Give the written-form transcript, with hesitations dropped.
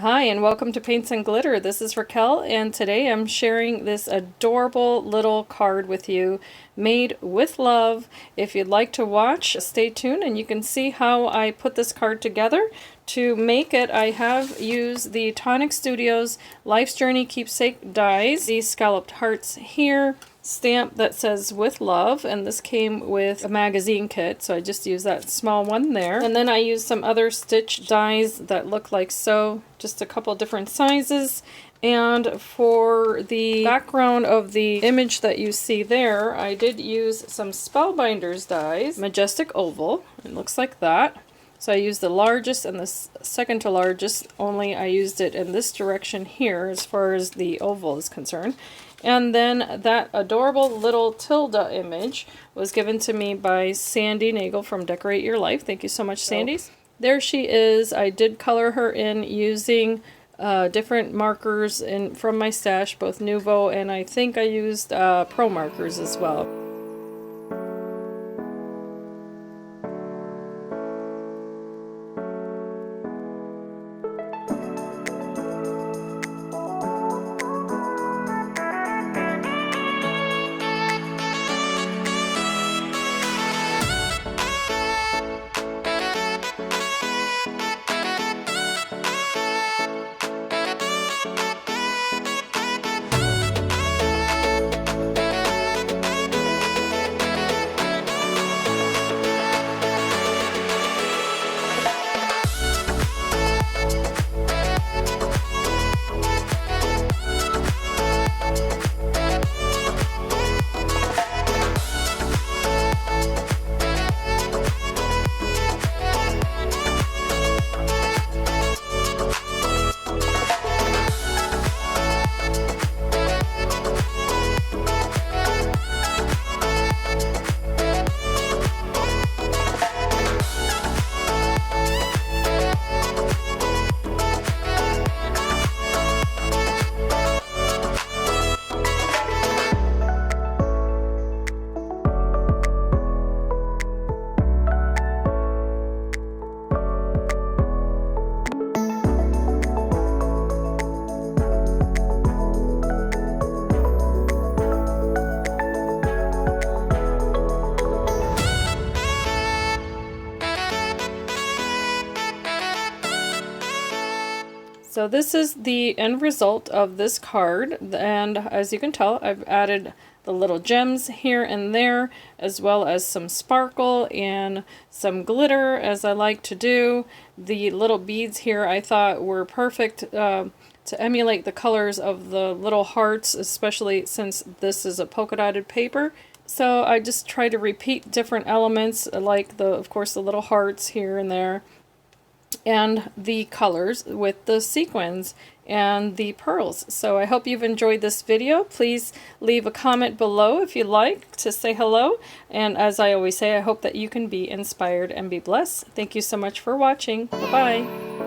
Hi and welcome to Paints and Glitter. This is Raquel and today I'm sharing this adorable little card with you made with love. If you'd like to watch, stay tuned and you can see how I put this card together. To make it, I have used the Tonic Studios Life's Journey Keepsake dies, these scalloped hearts here, stamp that says with love, and this came with a magazine kit, so I just used that small one there. And then I used some other stitch dies that look like so, just a couple different sizes. And for the background of the image that you see there, I did use some Spellbinders dies, Majestic Oval. It looks like that. So I used the largest and the second to largest, only I used it in this direction here as far as the oval is concerned. And then that adorable little Tilda image was given to me by Sandy Nagel from Decorate Your Life. Thank you so much, Sandy. There she is. I did color her in using different markers from my stash, both Nuvo and I think I used Pro markers as well. So this is the end result of this card, and as you can tell, I've added the little gems here and there, as well as some sparkle and some glitter, as I like to do. The little beads here I thought were perfect to emulate the colors of the little hearts, especially since this is a polka dotted paper. So I just try to repeat different elements, like of course the little hearts here and there, and the colors with the sequins and the pearls. So I hope you've enjoyed this video. Please leave a comment below if you'd like to say hello. And as I always say, I hope that you can be inspired and be blessed. Thank you so much for watching. Bye-bye.